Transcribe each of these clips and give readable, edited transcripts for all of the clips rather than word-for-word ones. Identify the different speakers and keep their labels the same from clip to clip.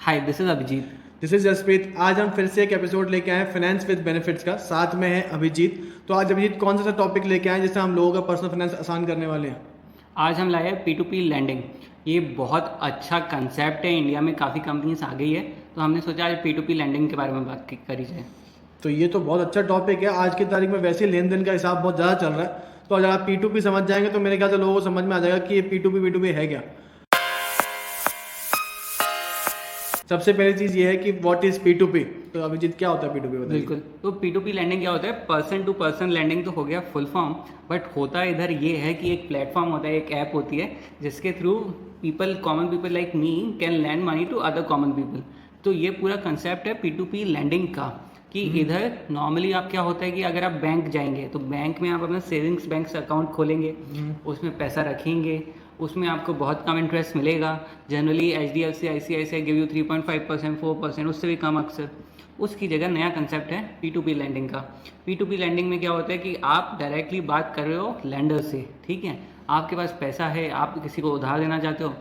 Speaker 1: Hi, this is Abhijeet.
Speaker 2: This is Jaspreet. आज हम फिर से एक एपिसोड लेके आए हैं फाइनेंस विद बेनिफिट्स का। साथ में है अभिजीत। तो आज अभिजीत कौन सा टॉपिक लेके आए हैं जिससे हम लोगों का पर्सनल फाइनेंस आसान करने वाले हैं?
Speaker 1: आज हम लाए हैं P2P लैंडिंग। ये बहुत अच्छा कंसेप्ट है, इंडिया में काफ़ी कंपनीज आ गई है, तो हमने सोचा आज P2P लैंडिंग के बारे में बात करी जाए।
Speaker 2: तो ये तो बहुत अच्छा टॉपिक है। आज की तारीख में वैसे ही लेन देन का हिसाब बहुत ज़्यादा चल रहा है, तो अगर आप P2P समझ जाएंगे तो मेरे ख्याल से लोगों को समझ में आ जाएगा कि ये P2P है क्या। सबसे पहली चीज़ ये है कि व्हाट इज़ P2P। तो अभिजीत क्या होता है P2P, बताइए।
Speaker 1: बिल्कुल, तो P2P लैंडिंग क्या होता है? पर्सन टू पर्सन लैंडिंग तो हो गया फुल फॉर्म, बट होता इधर ये है कि एक प्लेटफॉर्म होता है, एक ऐप होती है जिसके through common people like me can lend money to other common people. तो ये पूरा कंसेप्ट है P2P लैंडिंग का, कि इधर नॉर्मली आप क्या होता है कि अगर आप बैंक जाएंगे तो बैंक में आप अपना सेविंग्स बैंक अकाउंट खोलेंगे, उसमें पैसा रखेंगे, उसमें आपको बहुत कम इंटरेस्ट मिलेगा। Generally HDFC ICICI give you 3.5%, 4%, उससे भी कम अक्सर। उसकी जगह नया कंसेप्ट है P2P लैंडिंग का। P2P लैंडिंग में क्या होता है कि आप डायरेक्टली बात कर रहे हो लैंडर से, ठीक है। आपके पास पैसा है, आप किसी को उधार देना चाहते हो,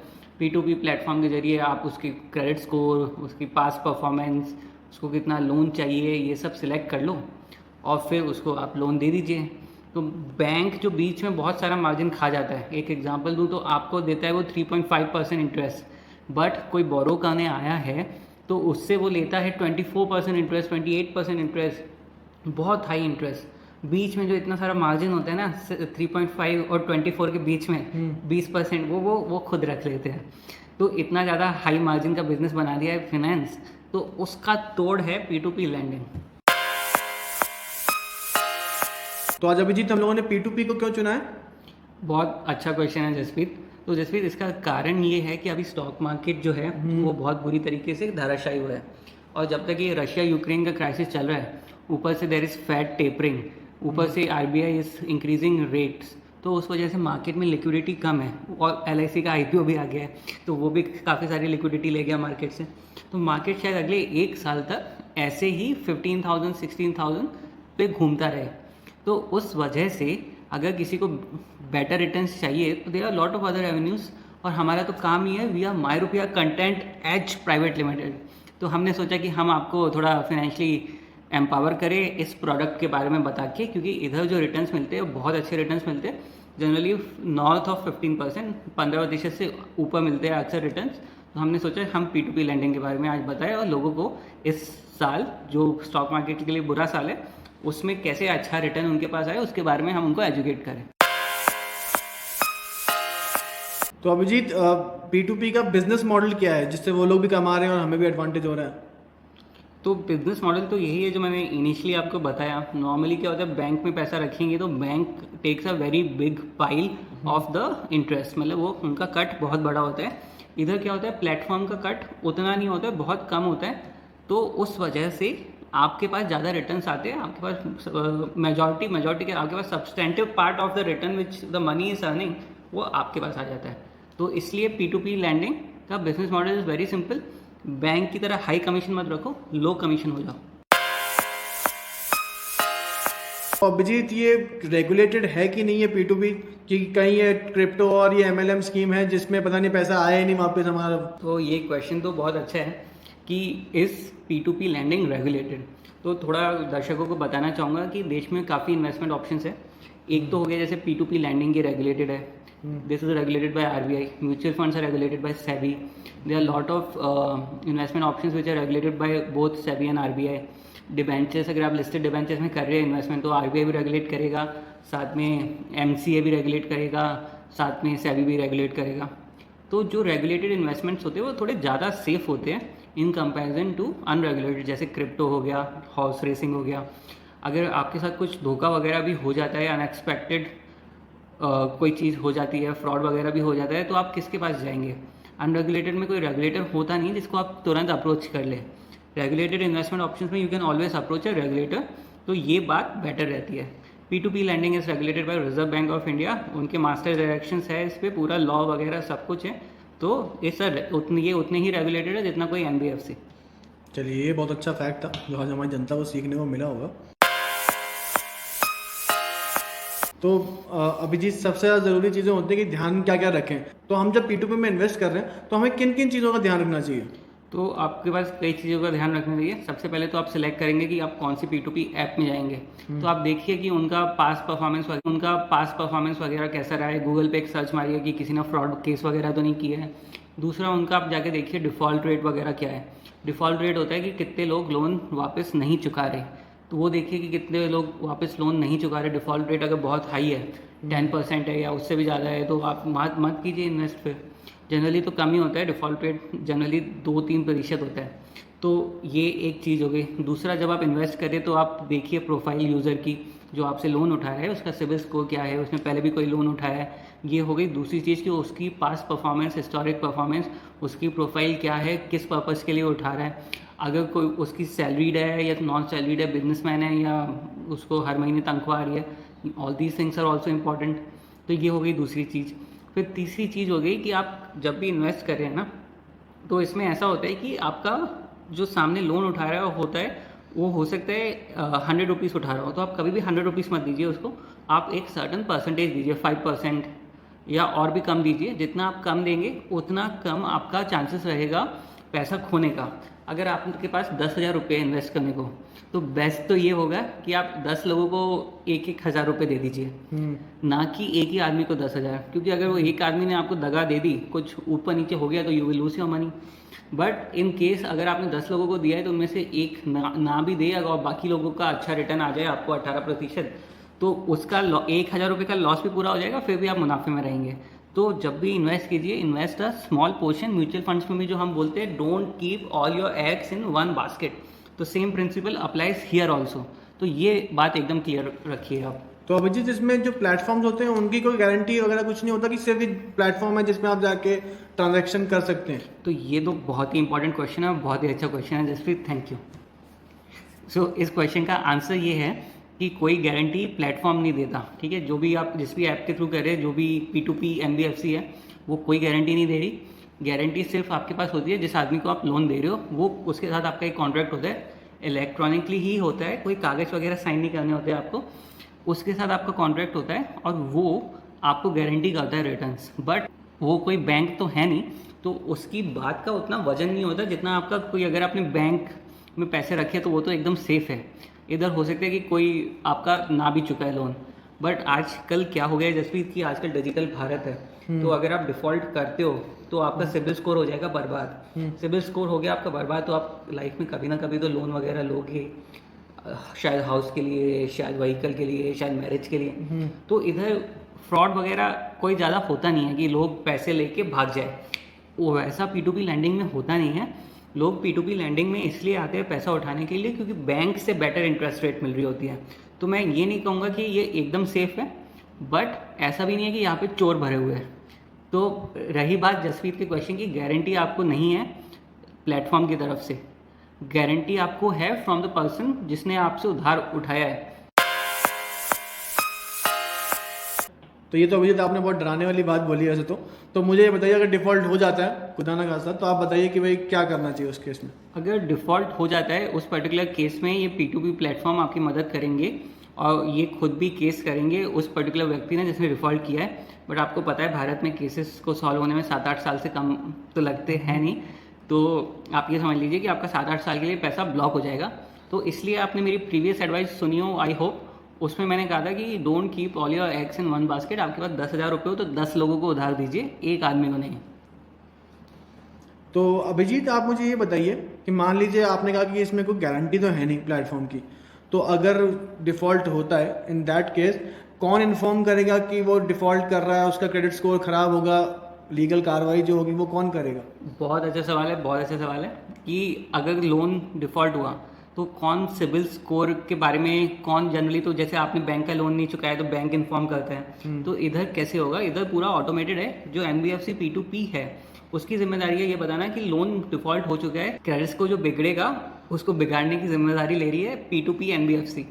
Speaker 1: P2P प्लेटफॉर्म के जरिए आप उसकी क्रेडिट स्कोर, उसकी पास परफॉर्मेंस, उसको कितना लोन चाहिए, ये सब सिलेक्ट कर लो और फिर उसको आप लोन दे दीजिए। तो बैंक जो बीच में बहुत सारा मार्जिन खा जाता है, एक एग्जांपल दूं तो आपको देता है वो 3.5% इंटरेस्ट, बट कोई बोरो करने आया है तो उससे वो लेता है 24% इंटरेस्ट, 28% इंटरेस्ट, बहुत हाई इंटरेस्ट। बीच में जो इतना सारा मार्जिन होता है ना 3.5 और 24 के बीच में 20% वो खुद रख लेते हैं। तो इतना ज़्यादा हाई मार्जिन का बिजनेस बना दिया है फिनेंस, तो उसका तोड़ है P2P लैंडिंग।
Speaker 2: तो आज अभिजीत हम लोगों ने P2P को क्यों चुना है?
Speaker 1: बहुत अच्छा क्वेश्चन है जसप्रीत। तो जसप्रीत, इसका कारण ये है कि अभी स्टॉक मार्केट जो है वो बहुत बुरी तरीके से धराशायी हुआ है, और जब तक ये रशिया यूक्रेन का क्राइसिस चल रहा है, ऊपर से देयर इज़ फैट टेपरिंग, ऊपर से RBI इज़ इंक्रीजिंग रेट्स, तो उस वजह से मार्केट में लिक्विडिटी कम है। और LIC का IPO भी आ गया है, तो वो भी काफ़ी सारी लिक्विडिटी ले गया मार्केट से। तो मार्केट शायद अगले एक साल तक ऐसे ही 15,000 16,000 पे घूमता रहे। तो उस वजह से अगर किसी को बेटर रिटर्न्स चाहिए तो there are lot of other avenues, और हमारा तो काम ही है, वी आर माई रुपया कंटेंट एज प्राइवेट लिमिटेड। तो हमने सोचा कि हम आपको थोड़ा फाइनेंशियली एम्पावर करें इस प्रोडक्ट के बारे में बता के, क्योंकि इधर जो रिटर्न्स मिलते हैं बहुत अच्छे रिटर्न्स मिलते हैं, जनरली नॉर्थ ऑफ 15%, 15% से ऊपर मिलते हैं अक्सर रिटर्न्स। तो हमने सोचा हम P2P लैंडिंग के बारे में आज बताएं, और लोगों को इस साल जो स्टॉक मार्केट के लिए बुरा साल है उसमें कैसे अच्छा रिटर्न उनके पास आए उसके बारे में हम उनको एजुकेट करें।
Speaker 2: तो अभिजीत P2P का बिजनेस मॉडल क्या है जिससे वो लोग भी कमा रहे हैं और हमें भी एडवांटेज हो रहा है?
Speaker 1: तो बिजनेस मॉडल तो यही है जो मैंने इनिशियली आपको बताया। नॉर्मली क्या होता है, बैंक में पैसा रखेंगे तो bank takes a very big pile of the interest, मतलब वो उनका कट बहुत बड़ा होता है। इधर क्या होता है, प्लेटफॉर्म का कट उतना नहीं होता है, बहुत कम होता है। तो उस वजह से आपके पास ज़्यादा रिटर्न्स आते हैं, आपके पास मेजॉरिटी के आपके पास substantive part of the return which the money is earning वो आपके पास आ जाता है। तो इसलिए P2P लैंडिंग का business model is very simple. Bank की तरह हाई कमीशन मत रखो, लो कमीशन हो जाओ।
Speaker 2: तो अभिजीत ये रेगुलेटेड है कि नहीं है P2P, कि कहीं ये क्रिप्टो और ये MLM स्कीम है जिसमें पता नहीं पैसा आया ही नहीं वापस हमारा?
Speaker 1: तो ये क्वेश्चन तो बहुत अच्छा है कि इस P2P लैंडिंग रेगुलेटेड। तो थोड़ा दर्शकों को बताना चाहूँगा कि देश में काफ़ी इन्वेस्टमेंट ऑप्शंस है। एक तो हो गया जैसे P2P लैंडिंग ये रेगुलेटेड है, this is regulated by RBI, mutual funds are regulated by SEBI, there are lot of investment options which are regulated by both SEBI and RBI। Debentures, अगर आप लिस्टेड डिबेंचर्स में कर रहे हैं investment तो RBI भी regulate करेगा, साथ में MCA भी रेगुलेट करेगा, साथ में SEBI भी रेगुलेट करेगा। तो जो रेगुलेटेड इन्वेस्टमेंट्स होते हैं वो थोड़े ज़्यादा सेफ होते हैं इन कंपैरिजन टू अनरेगुलेटेड, जैसे क्रिप्टो हो गया, हॉर्स रेसिंग हो गया। अगर आपके साथ कुछ धोखा वगैरह भी हो जाता है, अनएक्सपेक्टेड कोई चीज़ हो जाती है, फ्रॉड वगैरह भी हो जाता है, तो आप किसके पास जाएंगे? अनरेगुलेटेड में कोई रेगुलेटर होता नहीं जिसको आप तुरंत अप्रोच कर ले। रेगुलेटेड इन्वेस्टमेंट ऑप्शंस में you can always approach a regulator, तो ये बात बेटर रहती है। P2P lending is regulated by reserve bank of India, उनके मास्टर डायरेक्शंस है, इस पर पूरा लॉ वगैरह सब कुछ है। तो ये उतने ही रेगुलेटेड है जितना कोई NBFC।
Speaker 2: चलिए, ये बहुत अच्छा फैक्ट था जो आज हमारी जनता को सीखने को मिला होगा। तो अभिजीत, सबसे ज़्यादा ज़रूरी चीज़ें होती हैं कि ध्यान क्या क्या रखें। तो हम जब P2P में इन्वेस्ट कर रहे हैं तो हमें किन किन चीज़ों का ध्यान रखना चाहिए?
Speaker 1: तो आपके पास कई चीज़ों का ध्यान रखना चाहिए। सबसे पहले तो आप सिलेक्ट करेंगे कि आप कौन सी P2P ऐप में जाएंगे। तो आप देखिए कि उनका पास परफॉर्मेंस वगैरह कैसा रहा है। गूगल पे एक सर्च मारिए कि किसी ने फ्रॉड केस वगैरह तो नहीं किया है। दूसरा उनका आप जाके देखिए डिफ़ॉल्ट रेट वगैरह क्या है। डिफ़ॉल्ट रेट होता है कि कितने लोग लोन वापस नहीं चुका रहे, तो वो देखिए कि कितने लोग वापस लोन नहीं चुका रहे। डिफ़ॉल्ट रेट अगर बहुत हाई है, 10% है या उससे भी ज़्यादा है, तो आप मत कीजिए इन्वेस्ट फिर। जनरली तो कम ही होता है, डिफ़ॉल्ट रेट जनरली 2-3% होता है। तो ये एक चीज़ हो गई। दूसरा, जब आप इन्वेस्ट करें तो आप देखिए प्रोफाइल यूज़र की, जो आपसे लोन उठा रहा है उसका सिबिल स्कोर क्या है, उसने पहले भी कोई लोन उठाया है। ये हो गई दूसरी चीज़ कि उसकी पास्ट परफॉर्मेंस, हिस्टोरिक परफॉर्मेंस, उसकी प्रोफाइल क्या है, किस पर्पज़ के लिए उठा रहा है। अगर कोई उसकी सैलरीड है या नॉन सैलरीड है, बिजनेसमैन है या उसको हर महीने तनख्वाह आ रही है, all these things are also important. तो ये हो गई दूसरी चीज़। फिर तीसरी चीज़ हो गई कि आप जब भी इन्वेस्ट कर रहे हैं ना, तो इसमें ऐसा होता है कि आपका जो सामने लोन उठा रहा है होता है, वो हो सकता है 100 रुपीज़ उठा रहा हो, तो आप कभी भी 100 रुपीज़ मत दीजिए उसको। आप एक सर्टन परसेंटेज दीजिए, 5% या और भी कम दीजिए। जितना आप कम देंगे उतना कम आपका चांसेस रहेगा पैसा खोने का। अगर आपके पास 10,000 रुपये इन्वेस्ट करने को, तो बेस्ट तो ये होगा कि आप 10 लोगों को 1,000 रुपये दे दीजिए, ना कि एक ही आदमी को 10,000। क्योंकि अगर वो एक आदमी ने आपको दगा दे दी, कुछ ऊपर नीचे हो गया, तो you will lose your money. But in case अगर आपने 10 लोगों को दिया है, तो उनमें से एक ना भी दे, अगर बाकी लोगों का अच्छा रिटर्न आ जाए आपको 18%, तो उसका 1,000 रुपये का लॉस भी पूरा हो जाएगा, फिर भी आप मुनाफे में रहेंगे। तो जब भी इन्वेस्ट कीजिए, invest a small portion. Mutual funds में भी जो हम बोलते हैं, don't keep all your eggs in one basket, तो same principle applies here also. तो ये बात एकदम क्लियर रखिए आप।
Speaker 2: तो अभिजीत, इसमें जो प्लेटफॉर्म्स होते हैं उनकी कोई गारंटी वगैरह कुछ नहीं होता कि सिर्फ एक प्लेटफॉर्म है जिसमें आप जाके ट्रांजैक्शन कर सकते हैं?
Speaker 1: तो ये तो बहुत ही इंपॉर्टेंट क्वेश्चन है, बहुत ही अच्छा क्वेश्चन है जसप्रीत, थैंक यू। सो इस क्वेश्चन का आंसर ये है कि कोई गारंटी प्लेटफॉर्म नहीं देता। ठीक है, जो भी आप जिस भी ऐप के थ्रू कर रहे हैं, जो भी P2P NBFC है, वो कोई गारंटी नहीं दे रही। गारंटी सिर्फ आपके पास होती है जिस आदमी को आप लोन दे रहे हो, वो उसके साथ आपका एक कॉन्ट्रैक्ट होता है, इलेक्ट्रॉनिकली ही होता है, कोई कागज़ वगैरह साइन नहीं करने होते आपको। उसके साथ आपका कॉन्ट्रैक्ट होता है और वो आपको गारंटी करता है रिटर्न्स। बट वो कोई बैंक तो है नहीं, तो उसकी बात का उतना वजन नहीं होता जितना आपका कोई, अगर आपने बैंक में पैसे रखे तो वो तो एकदम सेफ है। इधर हो सकता है कि कोई आपका ना भी चुका है लोन। बट आजकल क्या हो गया है जसप्रीत, कि आजकल डिजिटल भारत है, तो अगर आप डिफ़ॉल्ट करते हो तो आपका सिबिल स्कोर हो जाएगा बर्बाद। सिबिल स्कोर हो गया आपका बर्बाद, तो आप लाइफ में कभी ना कभी तो लोन वगैरह लोगे, शायद हाउस के लिए, शायद व्हीकल के लिए, शायद मैरिज के लिए। तो इधर फ्रॉड वगैरह कोई ज़्यादा होता नहीं है कि लोग पैसे लेके भाग जाए, वो वैसा P2P लैंडिंग में होता नहीं है। लोग P2P लैंडिंग में इसलिए आते हैं पैसा उठाने के लिए क्योंकि बैंक से बेटर इंटरेस्ट रेट मिल रही होती है। तो मैं ये नहीं कहूँगा कि ये एकदम सेफ है, बट ऐसा भी नहीं है कि यहाँ पे चोर भरे हुए हैं। तो रही बात जसप्रीत के क्वेश्चन की, गारंटी आपको नहीं है प्लेटफॉर्म की तरफ से, गारंटी आपको है फ्रॉम द पर्सन जिसने आपसे उधार उठाया है।
Speaker 2: तो ये तो अभिजीत आपने बहुत डराने वाली बात बोली है वैसे तो मुझे ये बताइए, अगर डिफ़ॉल्ट हो जाता है खुदा ना खास्ता, तो आप बताइए कि भाई क्या करना चाहिए उस केस में?
Speaker 1: अगर डिफ़ॉल्ट हो जाता है उस पर्टिकुलर केस में, ये P2P प्लेटफॉर्म आपकी मदद करेंगे और ये खुद भी केस करेंगे उस पर्टिकुलर व्यक्ति ने जिसने डिफ़ॉल्ट किया है। बट आपको पता है भारत में केसेस को सॉल्व होने में 7-8 साल से कम तो लगते हैं नहीं, तो आप ये समझ लीजिए कि आपका 7-8 साल के लिए पैसा ब्लॉक हो जाएगा। तो इसलिए आपने मेरी प्रीवियस एडवाइस सुनी हो, आई होप, उसमें मैंने कहा था कि don't keep all your eggs in one basket. आपके पास 10,000 रुपये हो तो 10 लोगों को उधार दीजिए, एक आदमी को नहीं।
Speaker 2: तो अभिजीत, आप मुझे ये बताइए कि मान लीजिए आपने कहा कि इसमें कोई गारंटी तो है नहीं प्लेटफॉर्म की, तो अगर डिफ़ॉल्ट होता है, इन दैट केस कौन इन्फॉर्म करेगा कि वो डिफ़ॉल्ट कर रहा है, उसका क्रेडिट स्कोर ख़राब होगा, लीगल कार्रवाई जो होगी वो कौन करेगा?
Speaker 1: बहुत अच्छा सवाल है, बहुत अच्छा सवाल है कि अगर लोन डिफ़ॉल्ट हुआ तो कौन सिबिल स्कोर के बारे में, कौन जनरली, तो जैसे आपने बैंक का लोन नहीं चुकाया तो बैंक इन्फॉर्म करता है, तो इधर कैसे होगा? इधर पूरा ऑटोमेटेड है। जो NBFC P2P है उसकी जिम्मेदारी है ये बताना कि लोन डिफ़ॉल्ट हो चुका है, क्रेडिट स्कोर जो बिगड़ेगा उसको बिगाड़ने की जिम्मेदारी ले रही है P2P NBFC।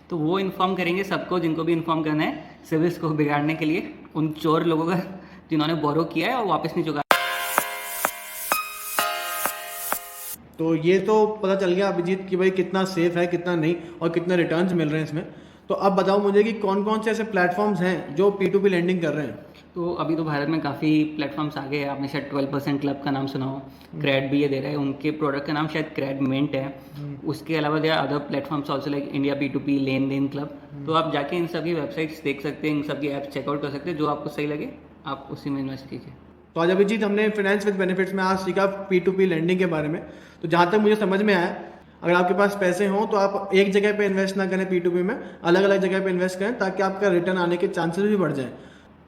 Speaker 1: तो वो इन्फॉर्म करेंगे सबको जिनको भी इन्फॉर्म करना है सिबिल स्कोर बिगाड़ने के लिए, उन चोर लोगों का जिन्होंने बोरो किया है और वापस नहीं चुका।
Speaker 2: तो ये तो पता चल गया अभिजीत कि भाई कितना सेफ है, कितना नहीं, और कितने रिटर्न्स मिल रहे हैं इसमें। तो अब बताओ मुझे कि कौन कौन से ऐसे प्लेटफॉर्म्स हैं जो P2P लैंडिंग कर रहे हैं?
Speaker 1: तो अभी तो भारत में काफ़ी प्लेटफॉर्म्स आ गए हैं, आपने शायद 12% क्लब का नाम सुना हो, क्रैड भी ये दे रहा है, उनके प्रोडक्ट का नाम शायद क्रैड मिंट है। उसके अलावा there other platforms also like India P2P, Len Den club. तो आप जाके इन सभी वेबसाइट्स देख सकते हैं, इन सभी ऐप्स चेकआउट कर सकते हैं, जो आपको सही लगे आप उसी में इन्वेस्ट कीजिए।
Speaker 2: तो आज अभिजीत हमने फाइनेंस विद बेनिफिट्स में आज सीखा P2P लेंडिंग के बारे में। तो जहाँ तक मुझे समझ में आया, अगर आपके पास पैसे हों तो आप एक जगह पे इन्वेस्ट ना करें P2P में, अलग अलग जगह पे इन्वेस्ट करें ताकि आपका रिटर्न आने के चांसेस भी बढ़ जाए।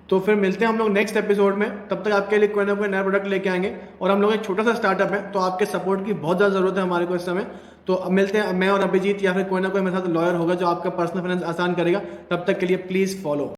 Speaker 2: तो फिर मिलते हैं हम लोग नेक्स्ट एपिसोड में, तब तक आपके लिए कोई ना कोई नया प्रोडक्ट लेके आएंगे। और हम लोग एक छोटा सा स्टार्टअप है, तो आपके सपोर्ट की बहुत ज़्यादा ज़रूरत है हमारे को इस समय। तो अब मिलते हैं, मैं और अभिजीत या फिर कोई ना कोई मेरे साथ लॉयर होगा जो आपका पर्सनल फाइनेंस आसान करेगा। तब तक के लिए प्लीज़ फॉलो।